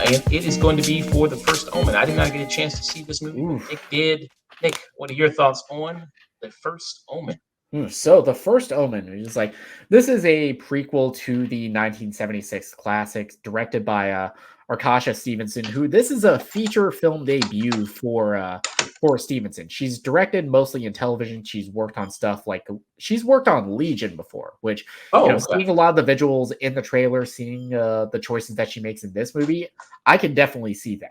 And it is going to be for The First Omen. I did not get a chance to see this movie, but Nick Oof. did. Nick, what are your thoughts on The First Omen? So the first Omen is like this is a prequel to the 1976 classic directed by Arkasha Stevenson, who this is a feature film debut for Stevenson. She's directed mostly in television. She's worked on stuff like she's worked on Legion before, which Oh, okay. seeing a lot of the visuals in the trailer, seeing the choices that she makes in this movie, I can definitely see that.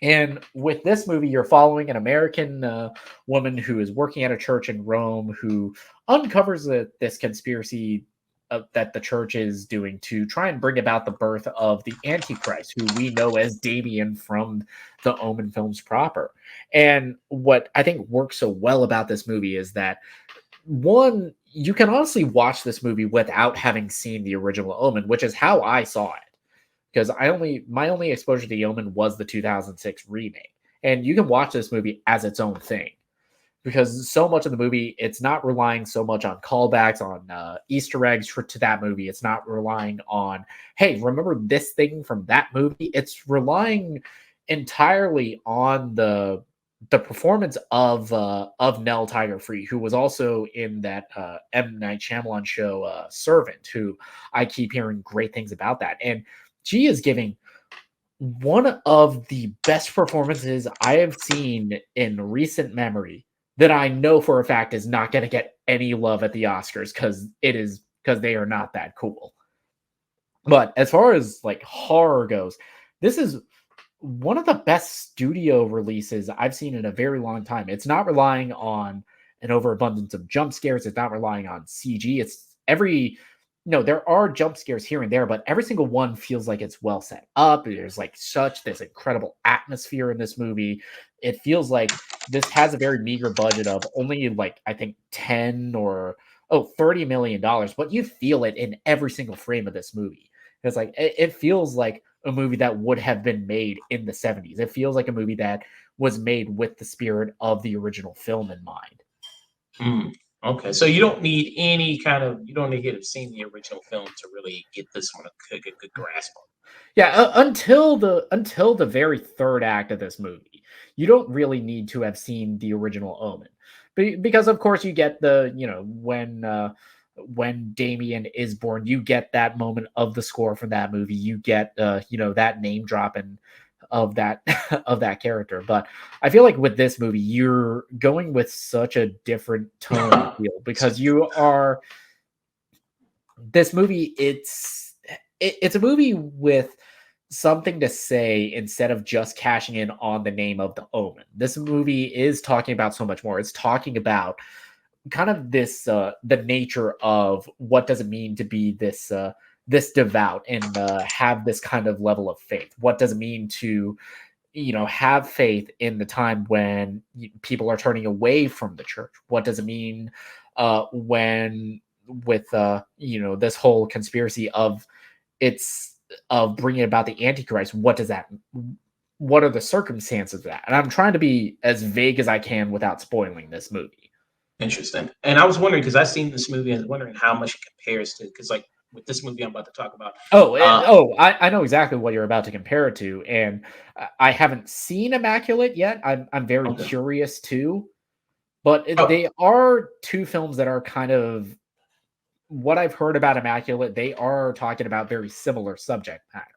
And with this movie, you're following an American woman who is working at a church in Rome who uncovers this conspiracy that the church is doing to try and bring about the birth of the Antichrist, who we know as Damien from the Omen films proper. And what I think works so well about this movie is that, one, you can honestly watch this movie without having seen the original Omen, which is how I saw it because my only exposure to the Omen was the 2006 remake, and you can watch this movie as its own thing because so much of the movie it's not relying so much on callbacks on Easter eggs to that movie. It's not relying on hey remember this thing from that movie. It's relying entirely on the performance of Nell Tiger Free, who was also in that M Night Shyamalan show Servant, who I keep hearing great things about that, and she is giving one of the best performances I have seen in recent memory that I know for a fact is not going to get any love at the Oscars because they are not that cool. But as far as like horror goes, this is one of the best studio releases I've seen in a very long time. It's not relying on an overabundance of jump scares. It's not relying on CG. It's every no, there are jump scares here and there, but every single one feels like it's well set up. There's like such this incredible atmosphere in this movie. It feels like this has a very meager budget of only like I think 10 or $30 million, but you feel it in every single frame of this movie. It's like it feels like a movie that would have been made in the 70s. It feels like a movie that was made with the spirit of the original film in mind. Mm, okay, so you don't need any kind of you don't need to have seen the original film to really get this one a good grasp on. Yeah, until the very third act of this movie, you don't really need to have seen the original Omen, because of course you get the when Damien is born, you get that moment of the score from that movie. You get that name dropping of that of that character. But I feel like with this movie, you're going with such a different tone and feel because you are this movie. It's a movie with something to say instead of just cashing in on the name of the Omen. This movie is talking about so much more. It's talking about kind of this the nature of what does it mean to be this devout and have this kind of level of faith. What does it mean to have faith in the time when people are turning away from the church? What does it mean when with this whole conspiracy of it's of bringing about the Antichrist? What are the circumstances of that? And I'm trying to be as vague as I can without spoiling this movie. Interesting. And I was wondering because I've seen this movie and I was wondering how much it compares to because like with this movie I'm about to talk about. I know exactly what you're about to compare it to, and I haven't seen Immaculate yet. I'm very Okay. curious too, but Oh, they are two films that are kind of what I've heard about Immaculate. They are talking about very similar subject matter.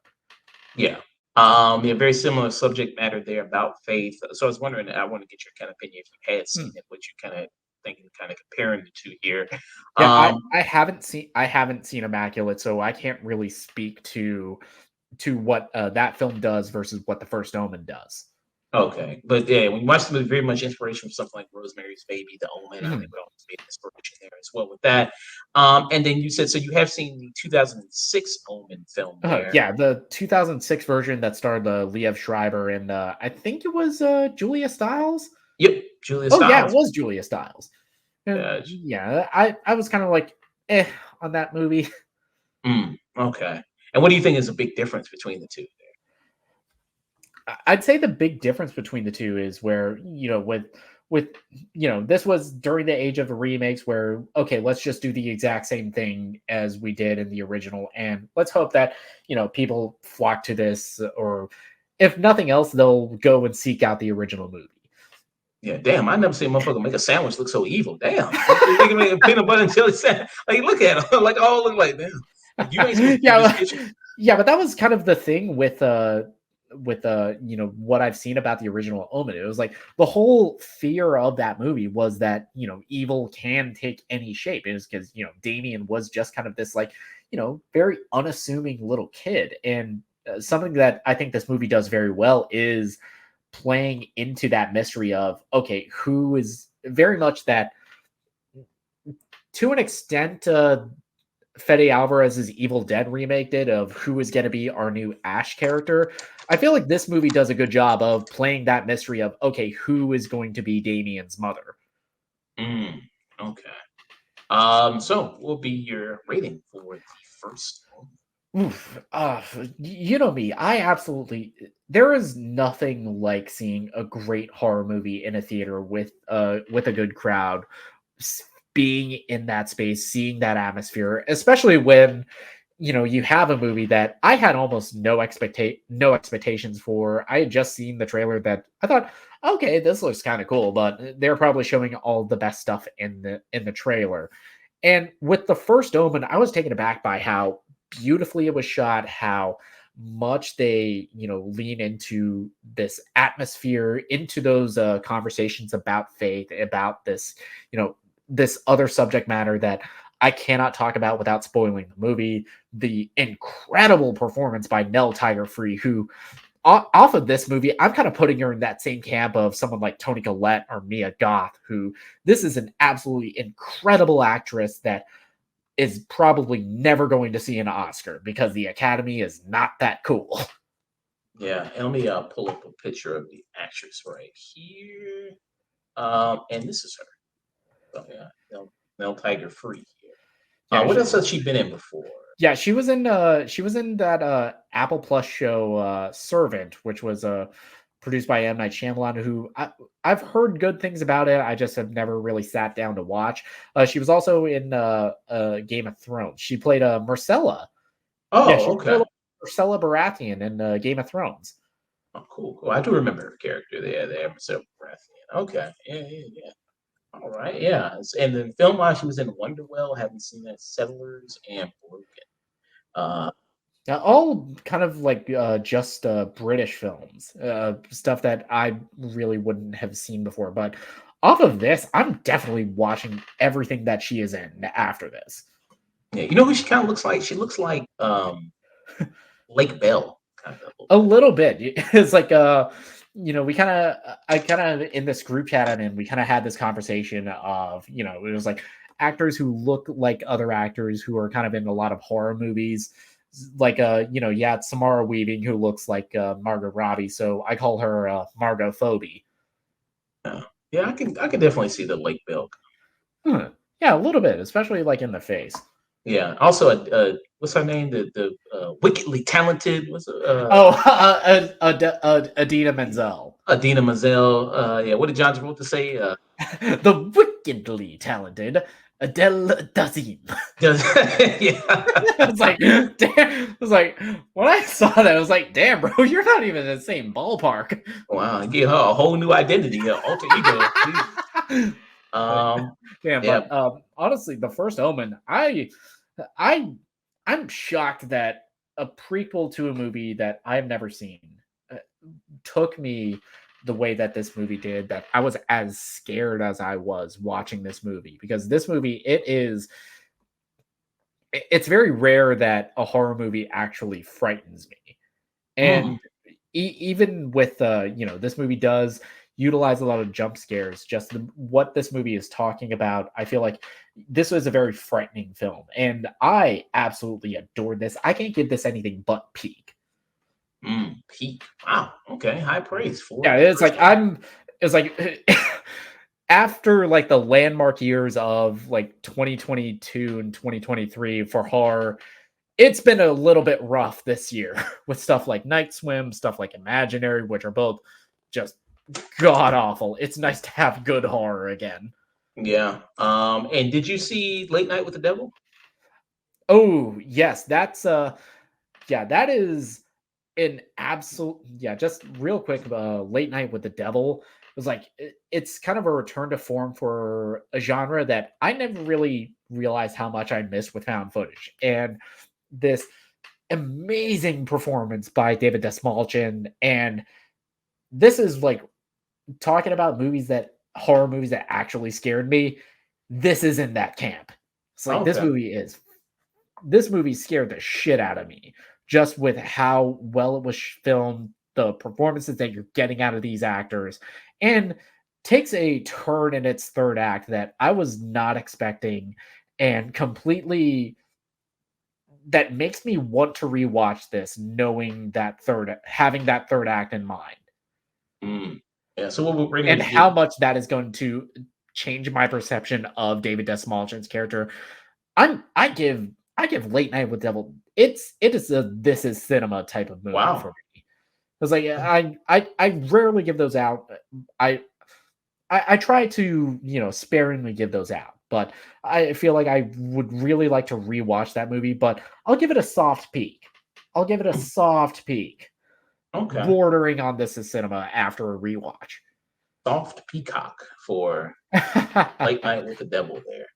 yeah. Yeah, very similar subject matter there about faith. So I was wondering, I want to get your kind of opinion if you had Hmm. seen it, what you kind of thinking, kind of comparing the two here. Yeah, Um, I haven't seen Immaculate, so I can't really speak to what that film does versus what the First Omen does. okay, but yeah, when you watch the movie, very much inspiration from something like Rosemary's Baby, The Omen. I think Mhm. we always made inspiration there as well with that. And then you said so you have seen the 2006 Omen film there. Yeah, the 2006 version that starred Liev Schreiber and I think it was Julia Stiles. Yep, Julia Oh yeah, it Stiles. was Julia Stiles. And Uh, yeah, I was kind of like on that movie. okay. And what do you think is a big difference between the two? I'd say the big difference between the two is where, with this was during the age of the remakes where, okay, let's just do the exact same thing as we did in the original, and let's hope that people flock to this, or if nothing else, they'll go and seek out the original movie. Yeah, damn, I never seen a motherfucker make a sandwich look so evil. Damn. They can make a peanut butter and jelly sandwich. Like, look at them. Like, all look like, damn. Like, you ain't supposed to be in this Yeah, kitchen. yeah, but that was kind of the thing with what I've seen about the original Omen. It was like the whole fear of that movie was that evil can take any shape. It was because Damien was just kind of this, like, very unassuming little kid, and something that I think this movie does very well is playing into that mystery of, okay, who is very much that, to an extent, Fede Alvarez's Evil Dead remake did, of who is going to be our new Ash character. I feel like this movie does a good job of playing that mystery of, okay, who is going to be Damien's mother. Okay. So what will be your rating for the first one? Oof, you know me. I absolutely. There is nothing like seeing a great horror movie in a theater with a good crowd, being in that space, seeing that atmosphere, especially when you have a movie that I had almost no expectations for. I had just seen the trailer that I thought, okay, this looks kind of cool, but they're probably showing all the best stuff in the trailer. And with the first Omen, I was taken aback by how beautifully it was shot, how much they lean into this atmosphere, into those conversations about faith, about this this other subject matter that I cannot talk about without spoiling the movie. The incredible performance by Nell Tiger Free, who off of this movie, I'm kind of putting her in that same camp of someone like Toni Collette or Mia Goth, who this is an absolutely incredible actress that is probably never going to see an Oscar because the Academy is not that cool. Yeah, and let me pull up a picture of the actress right here. And this is her. So yeah, Nell Tiger Free here. Yeah, What else has she been in before? yeah, she was in that Apple Plus show, Servant, which was produced by M. Night Shyamalan, who I've heard good things about it. I just have never really sat down to watch. She was also in Game of Thrones. She played Myrcella. Yeah, Oh, she's okay. Myrcella Baratheon in Game of Thrones. Oh, cool, cool. I do remember her character there, Marcel Baratheon. Okay, yeah. All right, yeah. And then film-wise, she was in Wonderwell. Haven't seen that. Settlers and Broken. Uh, All kind of like just British films, stuff that I really wouldn't have seen before. But off of this, I'm definitely watching everything that she is in after this. yeah, you know who she kind of looks like? She looks like Lake Bell, kind of. A little bit. It's like we kind of I kind of in this group chat I'm in, we kind of had this conversation of it was like actors who look like other actors who are kind of in a lot of horror movies, like Samara Weaving, who looks like Margot Robbie, so I call her Margot Phobie. Yeah, I can definitely see the Lake Bell. Yeah, a little bit, especially like in the face. Yeah. Also, what's her name? The wickedly talented. Adina Menzel. Adina Menzel. Yeah. What did John Travolta say? The wickedly talented Adele Dazeem. Yeah. It's like, damn. It's like when I saw that, I was like, damn, bro, you're not even in the same ballpark. Wow. Give her a whole new identity. Alter ego. Damn, Yeah. but honestly, the first Omen, I'm shocked that a prequel to a movie that I've never seen took me the way that this movie did, that I was as scared as I was watching this movie, because this movie, it's very rare that a horror movie actually frightens me. And even with this movie does utilize a lot of jump scares, just what this movie is talking about, I feel like this was a very frightening film, and I absolutely adored this. I can't give this anything but peak. Peak. Wow. Okay. High praise for Yeah, it's like after like the landmark years of like 2022 and 2023 for horror, it's been a little bit rough this year with stuff like Night Swim, stuff like Imaginary, which are both just god awful. It's nice to have good horror again. Yeah. And did you see Late Night with the Devil? Oh, yes, that's yeah, that is an absolute yeah, just real quick, Late Night with the Devil was like it's kind of a return to form for a genre that I never really realized how much I missed with found footage. And this amazing performance by David Desmalchin, and this is like talking about movies that horror movies that actually scared me. This is in that camp. It's like Okay. this movie scared the shit out of me just with how well it was filmed, the performances that you're getting out of these actors, and takes a turn in its third act that I was not expecting, and completely that makes me want to rewatch this knowing having that third act in mind, Mm. Yeah. So what rating and would you give how it? much that is going to change my perception of David Desmalchin's character. I give Late Night with Devil. It is a this is cinema type of movie for Wow. me. Because like I rarely give those out. I I try to sparingly give those out, but I feel like I would really like to rewatch that movie. But I'll give it a soft peek. I'll give it a soft peek, Okay. bordering on this is cinema after a rewatch. Soft Peacock for Late Night with the Devil there.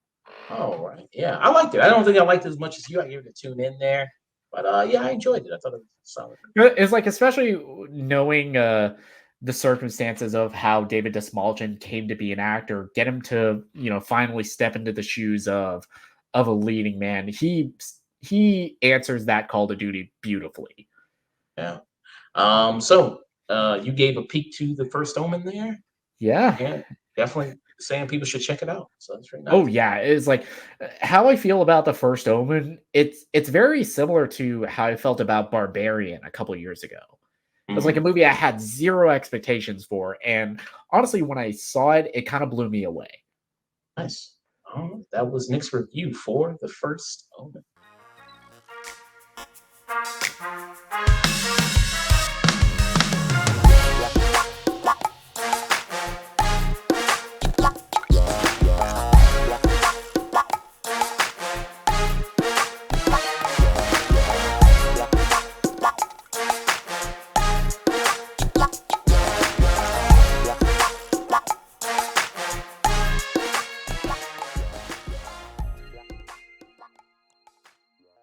All right. Yeah, I liked it. I don't think I liked it as much as you. I gave it a tune in there. But yeah, I enjoyed it. I thought it was solid. It's like, especially knowing the circumstances of how David Desmalchin came to be an actor, get him to finally step into the shoes of a leading man. He answers that call to duty beautifully. Yeah. So you gave a peek to the First Omen there, Yeah. and definitely saying people should check it out. So that's very Oh nice. yeah. It's like how I feel about the First Omen. It's very similar to how I felt about Barbarian a couple years ago. It was like a Mm, movie I had zero expectations for, and honestly, when I saw it, it kind of blew me away. nice. That was Nick's review for the First Omen.